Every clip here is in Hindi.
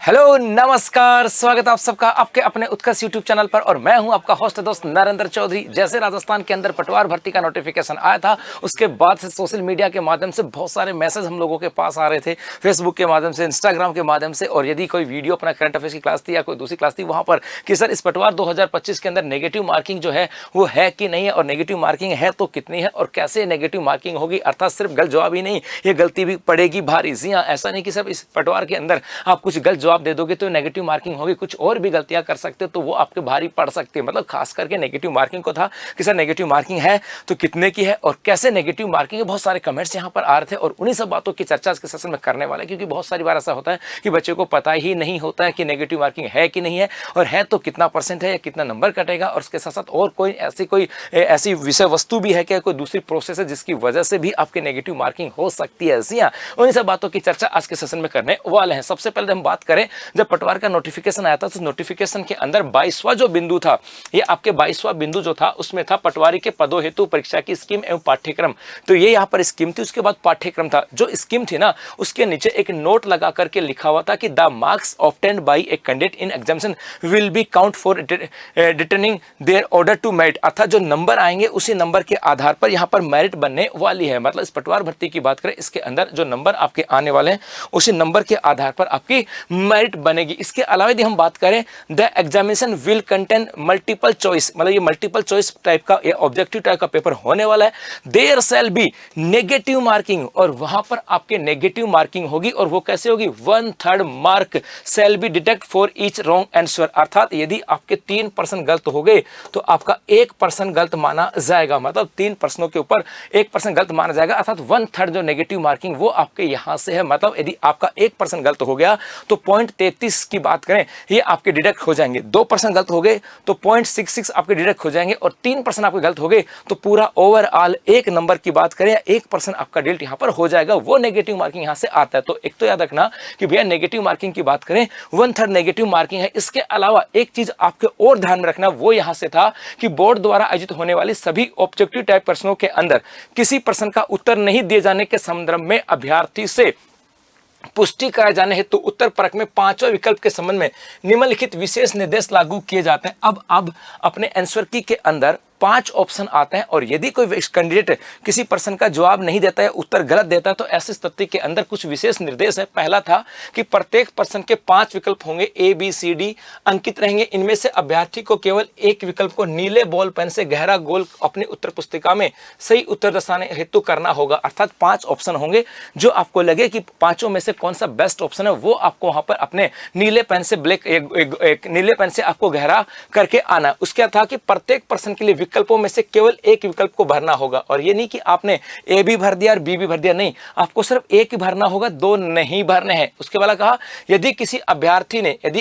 हेलो नमस्कार, स्वागत है आप सबका आपके अपने उत्कर्ष यूट्यूब चैनल पर। और मैं हूं आपका होस्ट दोस्त नरेंद्र चौधरी। जैसे राजस्थान के अंदर पटवार भर्ती का नोटिफिकेशन आया था, उसके बाद से सोशल मीडिया के माध्यम से बहुत सारे मैसेज हम लोगों के पास आ रहे थे, फेसबुक के माध्यम से, इंस्टाग्राम के माध्यम से। और यदि कोई वीडियो अपना करंट अफेयर्स की क्लास थी या कोई दूसरी क्लास थी वहाँ पर कि सर इस पटवार 2025 के अंदर नेगेटिव मार्किंग जो है वो है कि नहीं है, और नेगेटिव मार्किंग है तो कितनी है और कैसे नेगेटिव मार्किंग होगी। अर्थात सिर्फ गलत जवाब ही नहीं, ये गलती भी पड़ेगी भारी। जी हाँ, ऐसा नहीं कि सर इस पटवार के अंदर आप कुछ गलत जवाब दे दोगे तो नेगेटिव मार्किंग होगी, कुछ और भी गलतियां कर सकते हो तो वो आपके भारी पड़ सकती है। मतलब खास करके नेगेटिव मार्किंग को था कि सर नेगेटिव मार्किंग है तो कितने की है और कैसे नेगेटिव मार्किंग है। बहुत सारे कमेंट्स यहां पर आ रहे थे और उन्हीं सब बातों की चर्चा इसके सेशन में करने वाले, क्योंकि बहुत सारी बार ऐसा होता है कि बच्चों को पता ही नहीं होता है कि नेगेटिव मार्किंग है कि नहीं है, और है तो कितना परसेंट है या कितना नंबर कटेगा, और उसके साथ साथ और कोई ऐसी विषय वस्तु भी है क्या, कोई दूसरी प्रोसेस है जिसकी वजह से भी आपके नेगेटिव मार्किंग हो सकती है। जी हाँ, उन्हीं सब बातों की चर्चा आज के सेशन में करने वाले हैं। सबसे पहले हम बात करें, जब पटवार का नोटिफिकेशन आया था तो नोटिफिकेशन के अंदर 22वां जो बिंदु था, ये आपके 22वां बिंदु जो था उसमें था पटवारी के पदों हेतु परीक्षा की स्कीम एवं पाठ्यक्रम। तो ये यहाँ पर स्कीम थी, उसके बाद पाठ्यक्रम था। जो स्कीम थी ना, उसके नीचे एक नोट लगा करके लिखा हुआ था कि the marks obtained by a candidate in examination will be count for determining their order to merit. अर्थात जो नंबर आएंगे उसी नंबर के आधार पर यहाँ पर मेरिट बनने वाली है। मतलब इस पटवार भर्ती की बात करें, इसके अंदर जो नंबर आपके आने वाले हैं उसी नंबर के आधार पर आपकी मेरिट बनेगी। इसके अलावा यदि हम बात करें, the examination will contain multiple choice, मतलब ये मल्टीपल चॉइस टाइप का, ये ऑब्जेक्टिव टाइप का पेपर होने वाला है। There shall be negative marking, और वहां पर आपके नेगेटिव मार्किंग होगी। और वो कैसे होगी? 1/3 mark shall be deduct for each wrong answer. अर्थात यदि आपके 3% गलत हो गए तो आपका 1% गलत माना जाएगा। मतलब 3 प्रश्नों के ऊपर 1% गलत माना जाएगा। अर्थात 1/3 जो नेगेटिव मार्किंग वो आपके यहां से है। मतलब यदि आपका 1% गलत हो गया तो 0.33 की बात करें, ये आपके डिडक्ट हो जाएंगे। 2% गलत हो गए तो 0.66 आपके डिडक्ट हो जाएंगे, और 3% आपके गलत हो गए तो पूरा ओवरऑल 1 नंबर की बात करें या 1% आपका डिल्ट यहां पर हो जाएगा। वो नेगेटिव मार्किंग यहां से आता है। तो एक तो याद रखना कि भैया नेगेटिव मार्किंग की बात करें 1/3 नेगेटिव मार्किंग है। इसके अलावा एक चीज आपके और ध्यान में रखना, वो यहां से था कि बोर्ड द्वारा आयोजित होने वाली सभी ऑब्जेक्टिव टाइप प्रश्नों के अंदर किसी प्रश्न का उत्तर नहीं दिए जाने के संदर्भ में अभ्यर्थी से पुष्टि कराए जाने हेतु उत्तर परक में 5वें विकल्प के संबंध में निम्नलिखित विशेष निर्देश लागू किए जाते हैं। अब अपने आंसर की के अंदर 5 ऑप्शन आते हैं, और यदि कोई कैंडिडेट किसी प्रश्न का जवाब नहीं देता है, उत्तर गलत देता है, तो ऐसी स्थिति के अंदर कुछ विशेष निर्देश है। पहला था कि प्रत्येक प्रश्न के 5 विकल्प होंगे, ए बी सी डी अंकित रहेंगे। इनमें से अभ्यर्थी को केवल एक विकल्प को नीले बॉल पेन से गहरा गोल अपनी उत्तर पुस्तिका में सही उत्तर दर्शाने हेतु करना होगा। अर्थात 5 ऑप्शन होंगे, जो आपको लगे कि पांचों में से कौन सा बेस्ट ऑप्शन है वो आपको वहां पर अपने नीले पेन से नीले पेन से आपको गहरा करके आना। उसका था कि प्रत्येक प्रश्न के लिए विकल्पों में से केवल एक विकल्प को भरना होगा। और ये नहीं कि आपने ए भी भर दिया और बी भी भर दिया, नहीं, आपको सिर्फ एक ही भरना होगा, 2 नहीं भरने हैं। उसके बाद कहा यदि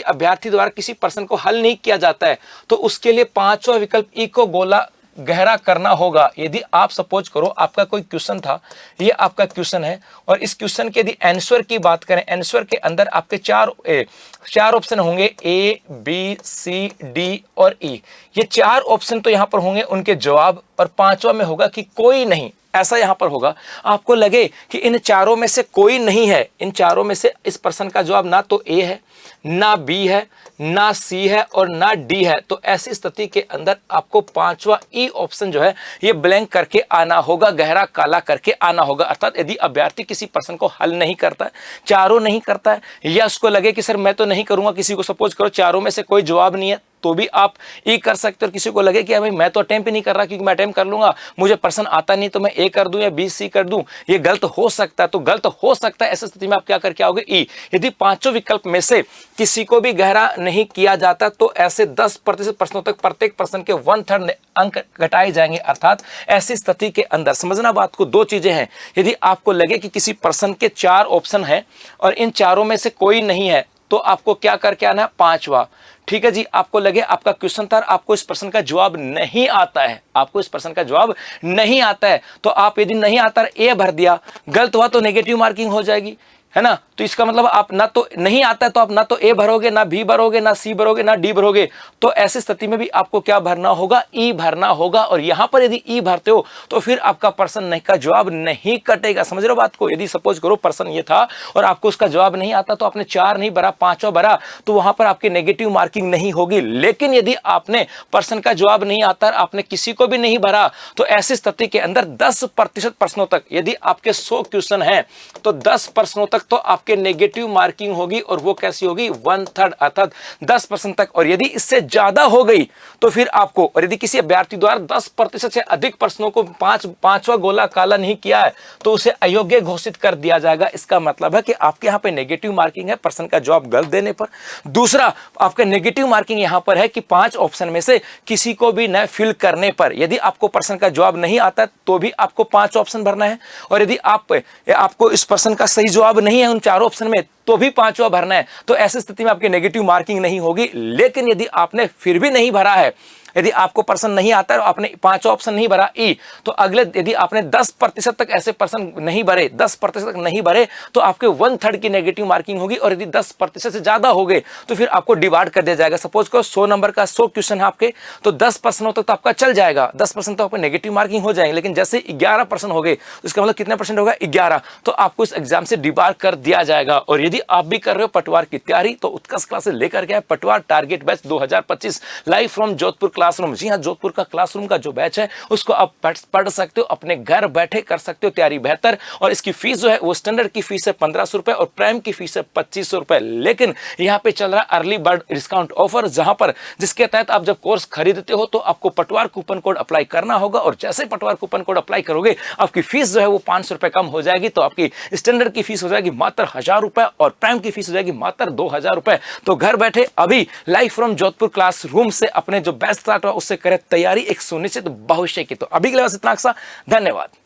अभ्यर्थी द्वारा किसी प्रश्न को हल नहीं किया जाता है तो उसके लिए 5वां विकल्प ई को गोला गहरा करना होगा। यदि आप सपोज करो आपका कोई क्वेश्चन था, ये आपका क्वेश्चन है, और इस क्वेश्चन के यदि आंसर की बात करें, आंसर के अंदर आपके 4 ऑप्शन होंगे, ए बी सी डी और ई। ये 4 ऑप्शन तो यहां पर होंगे उनके जवाब, और 5वां में होगा कि कोई नहीं। ऐसा यहां पर होगा, आपको लगे कि इन चारों में से कोई नहीं है, इन चारों में से इस प्रश्न का जवाब ना तो ए है, ना बी है, ना सी है और ना डी है, तो ऐसी स्थिति के अंदर आपको 5वां ई ऑप्शन जो है ये ब्लैंक करके आना होगा, गहरा काला करके आना होगा। अर्थात यदि अभ्यर्थी किसी प्रश्न को हल नहीं करता है, चारों नहीं करता है, या उसको लगे कि सर मैं तो नहीं करूंगा, किसी को सपोज करो चारों में से कोई जवाब नहीं है, तो भी आप ई कर सकते हो। किसी को लगे कि भाई मैं तो अटेम्प्ट ही नहीं कर रहा, क्योंकि मैं अटेम्प्ट कर लूंगा, मुझे प्रश्न आता नहीं, तो मैं ए कर दूं या बी सी कर दूं, ये गलत हो सकता है, तो गलत हो सकता है। ऐसी स्थिति में आप क्या करके आओगे? ई। यदि 5 विकल्प में से किसी को भी गहरा नहीं किया जाता तो ऐसे 10% प्रश्नों तक प्रत्येक प्रश्न के 1/3 अंक घटाए जाएंगे। अर्थात ऐसी स्थिति के अंदर समझना बात को, 2 चीजें हैं। यदि आपको लगे कि किसी प्रश्न के 4 ऑप्शन है और इन चारों में से कोई नहीं है, तो आपको क्या करके आना है? 5वां। ठीक है जी, आपको लगे आपका क्वेश्चन था, आपको इस प्रश्न का जवाब नहीं आता है, आपको इस प्रश्न का जवाब नहीं आता है, तो आप यदि नहीं आता ए भर दिया, गलत हुआ तो नेगेटिव मार्किंग हो जाएगी। है ना। तो इसका मतलब आप ना तो नहीं आता है तो आप ना तो ए भरोगे, ना बी भरोगे, ना सी भरोगे, ना डी भरोगे। तो ऐसी स्थिति में भी आपको क्या भरना होगा, ई भरना होगा। और यहां पर यदि ई भरते हो तो फिर आपका पर्सन नहीं का जवाब नहीं कटेगा। समझ रहे हो बात को। यदि सपोज करो पर्सन ये था और आपको उसका जवाब नहीं आता तो आपने 4 नहीं भरा, 5वां भरा, तो वहां पर आपकी नेगेटिव मार्किंग नहीं होगी। लेकिन यदि आपने पर्सन का जवाब नहीं आता, आपने किसी को भी नहीं भरा, तो ऐसी स्थिति के अंदर 10% प्रश्नों तक, यदि आपके 100 क्वेश्चन हैं तो 10 प्रश्नों तक तो आपके नेगेटिव मार्किंग होगी। और वो कैसी होगी, 1/3 अर्थात 10% तक। और यदि इससे ज्यादा हो गई तो फिर आपको, और यदि किसी अभ्यर्थी द्वारा 10% से अधिक प्रश्नों को पांचवा गोला काला नहीं किया है तो उसे अयोग्य घोषित कर दिया जाएगा। इसका मतलब है कि आपके यहां पे नेगेटिव मार्किंग है पर्सन का जवाब गलत देने पर। दूसरा, आपका नेगेटिव मार्किंग यहां पर है कि 5 ऑप्शन में से किसी को भी न फिल करने पर। यदि आपको पर्सन का जवाब नहीं आता तो भी आपको 5 ऑप्शन भरना है। और यदि आपको इस पर्सन का सही जवाब नहीं है उन 4 ऑप्शन में तो भी 5वां भरना है। तो ऐसी स्थिति में आपकी नेगेटिव मार्किंग नहीं होगी। लेकिन यदि आपने फिर भी नहीं भरा है, यदि आपको पर्सन नहीं आता है और आपने 5वां ऑप्शन नहीं भरा ई, तो अगले यदि आपने 10% तक ऐसे पर्सन नहीं भरे, 10% तक नहीं भरे, तो आपके 1/3 की नेगेटिव मार्किंग होगी। और यदि 10% से ज्यादा हो गए तो फिर आपको डिवाइड कर दिया जाएगा। सपोज करो 100 नंबर का 100 क्वेश्चन है आपके, तो 10% तक तो आपका चल जाएगा, 10% तो आपको नेगेटिव मार्किंग हो जाएंगे। लेकिन जैसे 11% हो गए, इसका मतलब कितने परसेंट होगा, 11, तो आपको इस एग्जाम से डिबार कर दिया जाएगा। और यदि आप भी कर रहे हो पटवार की तैयारी तो उत्कर्ष क्लासेस लेकर के Patwar target batch 2025 live from Jodhpur classroom. जी हाँ, जोधपुर का क्लासरूम का जो बैच है उसको आप पढ़ सकते हो, अपने घर बैठे कर सकते हो तैयारी बेहतर। और इसकी फीस जो है वो स्टैंडर्ड की फीस है 1500 रुपए और प्राइम की फीस है 2500 रुपए। लेकिन यहाँ पे चल रहा है अर्ली बर्ड डिस्काउंट ऑफर, जहां पर जिसके तहत आप जब कोर्स खरीदते हो तो आपको पटवार कूपन कोड अप्लाई करना होगा। और जैसे पटवार कूपन कोड अप्लाई करोगे आपकी फीस जो है वो 500 रुपए कम हो जाएगी। तो आपकी स्टैंडर्ड की फीस हो जाएगी मात्र 1000 रुपए और प्राइम की फीस हो जाएगी मात्र 2000 रुपए। तो घर बैठे अभी लाइव फ्रॉम जोधपुर क्लासरूम से अपने जो बैच स्टार्ट हुआ उससे करें तैयारी एक सुनिश्चित भविष्य की। तो अभी के लिए बस इतना सा, धन्यवाद।